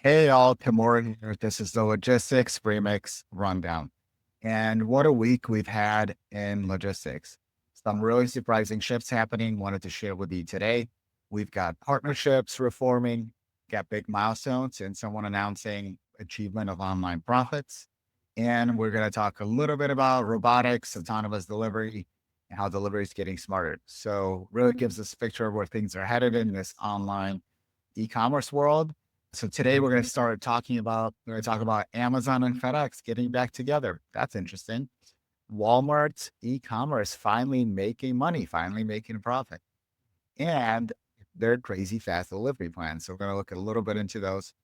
Hey all, good morning. This is the Logistics Remix Rundown. And what a week we've had in logistics. Some really surprising shifts happening. Wanted to share with you today. We've got partnerships reforming, got big milestones, and someone announcing achievement of online profits. And we're going to talk a little bit about robotics, autonomous delivery, and how delivery is getting smarter. So really gives us a picture of where things are headed in this online e-commerce world. So today we're going to talk about Amazon and FedEx getting back together. That's interesting. Walmart's e-commerce finally making money, finally making a profit, and their crazy fast delivery plans. So we're going to look a little bit into those.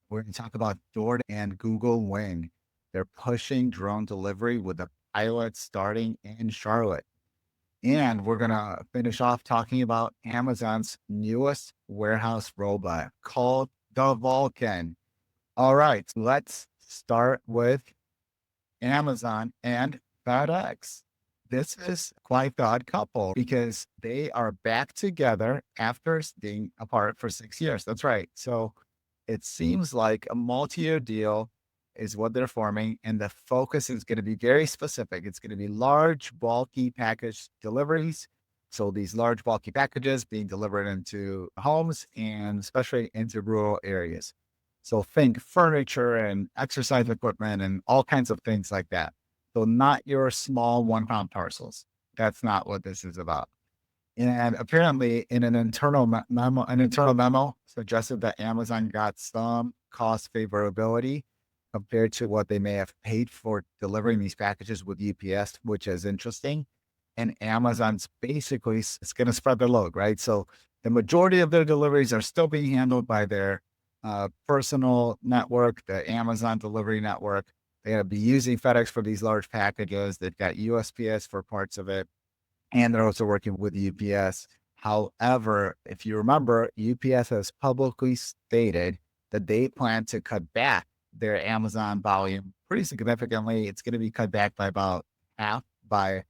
We're going to talk about DoorDash and Google Wing. They're pushing drone delivery with a pilot starting in Charlotte. And we're going to finish off talking about Amazon's newest warehouse robot called the Vulcan. All right, let's start with Amazon and FedEx. This is quite the odd couple because they are back together after being apart for 6 years. That's right. So it seems like a multi-year deal is what they're forming, and the focus is going to be very specific. It's going to be large, bulky package deliveries. So these large, bulky packages being delivered into homes and especially into rural areas. So think furniture and exercise equipment and all kinds of things like that. So not your small 1 pound parcels. That's not what this is about. And apparently, in an internal memo suggested that Amazon got some cost favorability compared to what they may have paid for delivering these packages with UPS, which is interesting. And Amazon's basically it's going to spread their load, right? So the majority of their deliveries are still being handled by their personal network, the Amazon delivery network. They're going to be using FedEx for these large packages. They've got USPS for parts of it, and they're also working with UPS. However, if you remember, UPS has publicly stated that they plan to cut back their Amazon volume pretty significantly. It's going to be cut back by about half by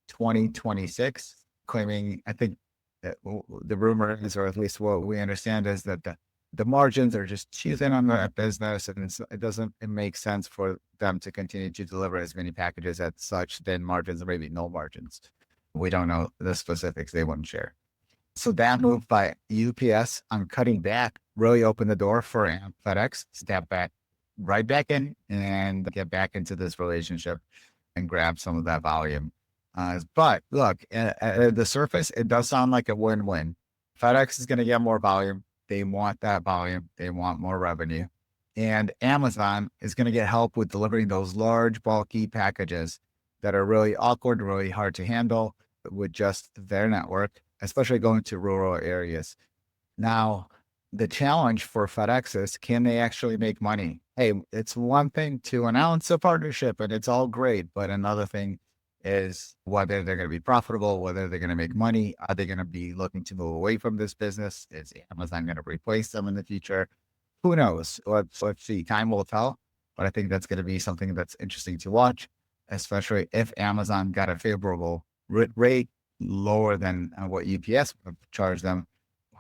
2026, claiming, I think that the rumor is, or at least what we understand, is that the margins are just too thin on that business, and it doesn't make sense for them to continue to deliver as many packages at such thin margins, or maybe no margins. We don't know the specifics. They wouldn't share. So that move by UPS on cutting back really opened the door for FedEx to step back right back in and get back into this relationship and grab some of that volume. But look, at the surface, it does sound like a win-win. FedEx is going to get more volume. They want that volume. They want more revenue. And Amazon is going to get help with delivering those large, bulky packages that are really awkward, really hard to handle with just their network, especially going to rural areas. Now, the challenge for FedEx is, can they actually make money? Hey, it's one thing to announce a partnership and it's all great, but another thing is whether they're going to be profitable, whether they're going to make money. Are they going to be looking to move away from this business? Is Amazon going to replace them in the future? Who knows? Let's see. Time will tell. But I think that's going to be something that's interesting to watch, especially if Amazon got a favorable rate lower than what UPS would charge them.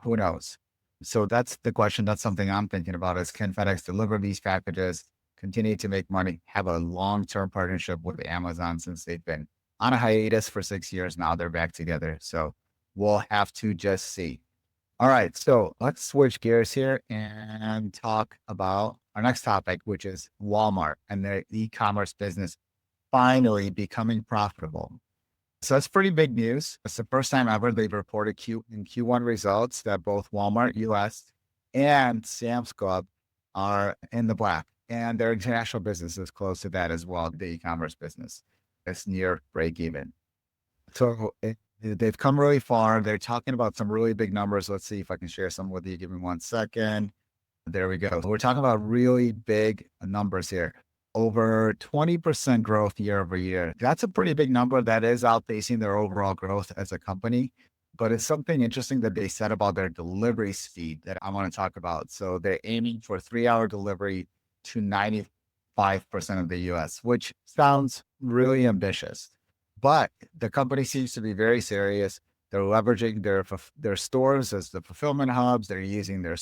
Who knows? So that's the question. That's something I'm thinking about is, can FedEx deliver these packages, continue to make money, have a long-term partnership with Amazon since they've been on a hiatus for 6 years. Now they're back together. So we'll have to just see. All right. So let's switch gears here and talk about our next topic, which is Walmart and their e-commerce business finally becoming profitable. So that's pretty big news. It's the first time ever they've reported Q1 results that both Walmart US and Sam's Club are in the black, and their international business is close to that as well. The e-commerce business is near break even. So they've come really far. They're talking about some really big numbers. Let's see if I can share some with you. Give me 1 second. There we go. We're talking about really big numbers here. Over 20% growth year over year. That's a pretty big number. That is outpacing their overall growth as a company. But it's something interesting that they said about their delivery speed that I want to talk about. So they're aiming for 3-hour delivery to 95% of the US, which sounds really ambitious. But the company seems to be very serious. They're leveraging their stores as the fulfillment hubs. They're using their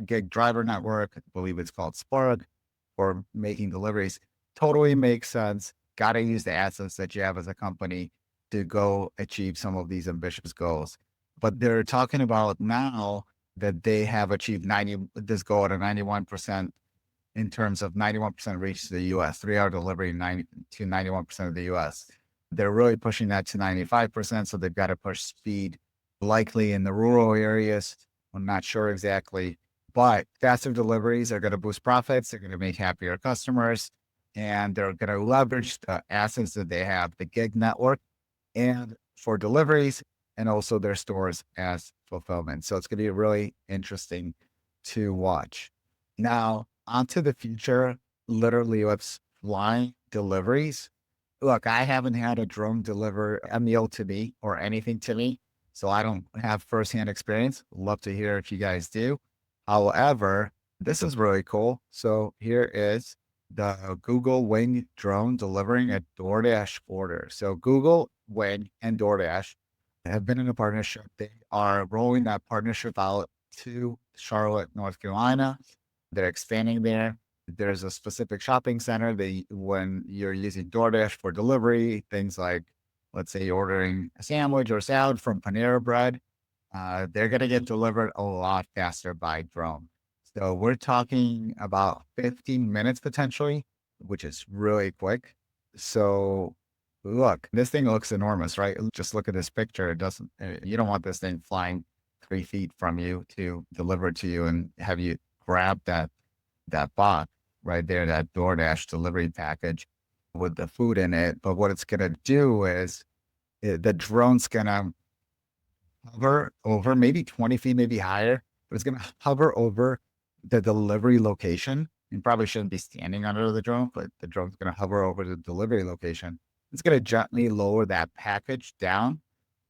gig driver network. I believe it's called Spark for making deliveries. Totally makes sense. Got to use the assets that you have as a company to go achieve some of these ambitious goals. But they're talking about now that they have achieved this goal at a 91% in terms of 91% reach to the US, 3 hour delivery 90 to 91% of the US. They're really pushing that to 95%. So they've got to push speed likely in the rural areas. I'm not sure exactly, but faster deliveries are going to boost profits. They're going to make happier customers, and they're going to leverage the assets that they have, the gig network, and for deliveries, and also their stores as fulfillment. So it's going to be really interesting to watch. Now, onto the future, literally with flying deliveries. Look, I haven't had a drone deliver a meal to me or anything to me, so I don't have firsthand experience. Love to hear if you guys do. However, this is really cool. So here is the Google Wing drone delivering a DoorDash order. So Google Wing and DoorDash have been in a partnership. They are rolling that partnership out to Charlotte, North Carolina. They're expanding there. There's a specific shopping center. When you're using DoorDash for delivery, things like, let's say, you're ordering a sandwich or salad from Panera Bread, they're going to get delivered a lot faster by drone. So we're talking about 15 minutes potentially, which is really quick. So look, this thing looks enormous, right? Just look at this picture. It doesn't, you don't want this thing flying 3 feet from you to deliver to you and have you grab that box right there, that DoorDash delivery package with the food in it. But what it's going to do is the drone's going to hover over maybe 20 feet, maybe higher, but it's going to hover over the delivery location. You probably shouldn't be standing under the drone, but the drone's going to hover over the delivery location. It's going to gently lower that package down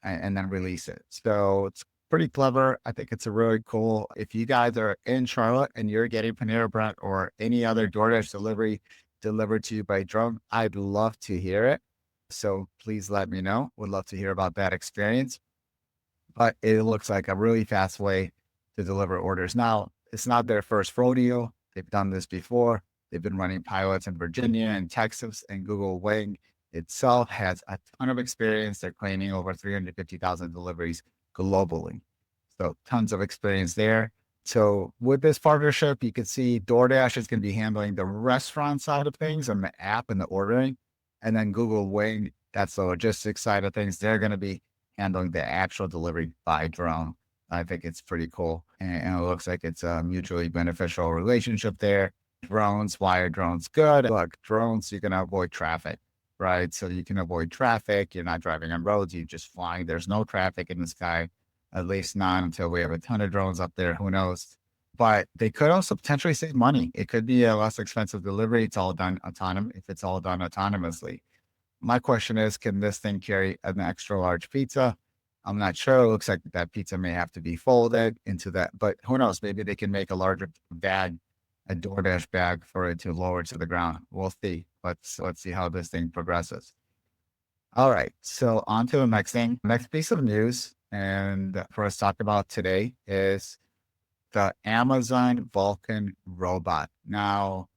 and then release it. So it's pretty clever. I think it's a really cool. If you guys are in Charlotte and you're getting Panera Bread or any other DoorDash delivery delivered to you by drone, I'd love to hear it. So please let me know. Would love to hear about that experience. But it looks like a really fast way to deliver orders. Now, it's not their first rodeo. They've done this before. They've been running pilots in Virginia and Texas, and Google Wing itself has a ton of experience. They're claiming over 350,000 deliveries globally. So tons of experience there. So with this partnership, you can see DoorDash is going to be handling the restaurant side of things and the app and the ordering. And then Google Wing, that's the logistics side of things. They're going to be handling the actual delivery by drone. I think it's pretty cool. And it looks like it's a mutually beneficial relationship there. Drones, why are drones good? Look, drones, you can avoid traffic, right? So you can avoid traffic. You're not driving on roads. You're just flying. There's no traffic in the sky, at least not until we have a ton of drones up there. Who knows? But they could also potentially save money. It could be a less expensive delivery. It's all done if it's all done autonomously. My question is, can this thing carry an extra large pizza? I'm not sure. It looks like that pizza may have to be folded into that, but who knows? Maybe they can make a larger bag, a DoorDash bag for it to lower to the ground. We'll see. Let's see how this thing progresses. All right. So on to the next thing. Next piece of news, and for us to talk about today is the Amazon Vulcan robot. Now,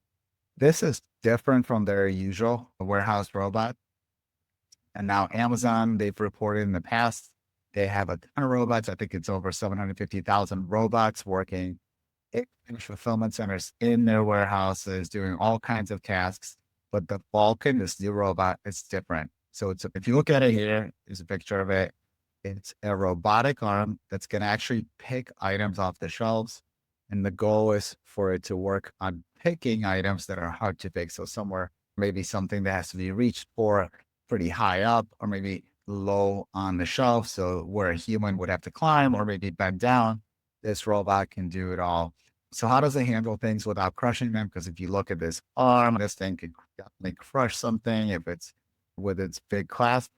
this is different from their usual warehouse robot. And now Amazon, they've reported in the past, they have a ton of robots. I think it's over 750,000 robots working in fulfillment centers in their warehouses, doing all kinds of tasks. But the Vulcan, this new robot, is different. So if you look at it here, there's a picture of it. It's a robotic arm that's going to actually pick items off the shelves. And the goal is for it to work on picking items that are hard to pick. So somewhere, maybe something that has to be reached for pretty high up, or maybe low on the shelf. So where a human would have to climb or maybe bend down, this robot can do it all. So how does it handle things without crushing them? Because if you look at this arm, this thing could definitely crush something if it's with its big clasp.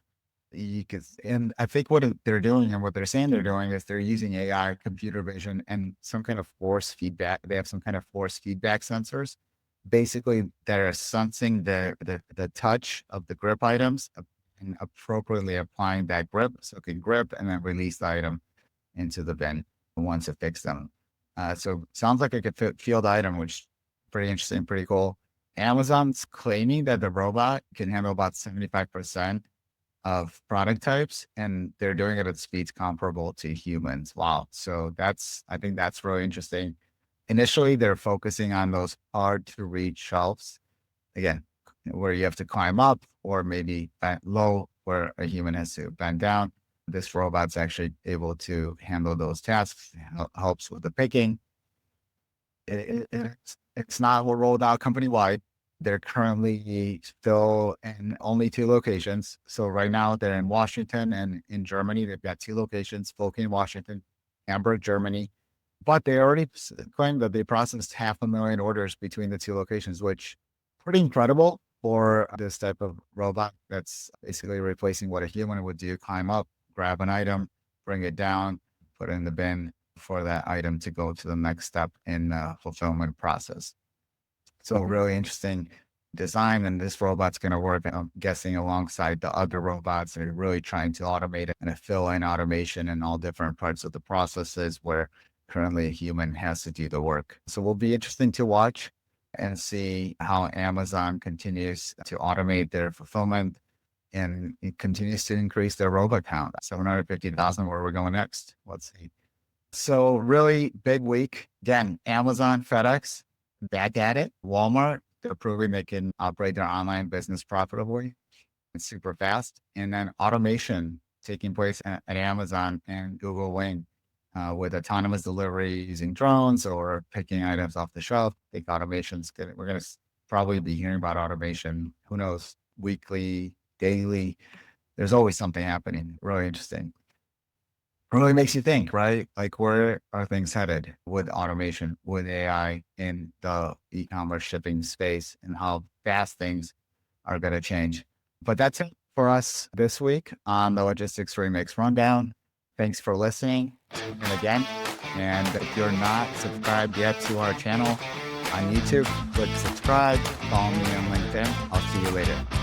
And I think what they're doing and what they're saying they're doing is they're using AI, computer vision, and some kind of force feedback. They have some kind of force feedback sensors, basically that are sensing the touch of the grip items and appropriately applying that grip so it can grip and then release the item into the bin once it picks them. So sounds like a good field item, which is pretty interesting, pretty cool. Amazon's claiming that the robot can handle about 75% of product types, and they're doing it at speeds comparable to humans. Wow. So I think that's really interesting. Initially, they're focusing on those hard to reach shelves. Again, where you have to climb up or maybe bend low where a human has to bend down. This robot's actually able to handle those tasks, helps with the picking. It's not rolled out company wide. They're currently still in only two locations. So right now they're in Washington and in Germany. They've got two locations, Vulcan, Washington, Hamburg, Germany. But they already claimed that they processed 500,000 orders between the two locations, which pretty incredible for this type of robot that's basically replacing what a human would do, climb up, grab an item, bring it down, put it in the bin for that item to go to the next step in the fulfillment process. So really interesting design. And this robot's going to work, I'm guessing, alongside the other robots. They're really trying to automate it and fill in automation in all different parts of the processes where currently a human has to do the work. So will be interesting to watch and see how Amazon continues to automate their fulfillment and it continues to increase their robot count. 750,000, where we're going next. Let's see. So really big week. Again, Amazon, FedEx, back at it. Walmart, they're proving they can operate their online business profitably and super fast. And then automation taking place at Amazon and Google Wing with autonomous delivery using drones or picking items off the shelf. I think automation's good. We're going to probably be hearing about automation, who knows, weekly, daily. There's always something happening. Really interesting. Really makes you think, right? Like, where are things headed with automation, with AI in the e-commerce shipping space and how fast things are going to change. But that's it for us this week on the Logistics Remix Rundown. Thanks for listening. And again, and if you're not subscribed yet to our channel on YouTube, click subscribe, follow me on LinkedIn. I'll see you later.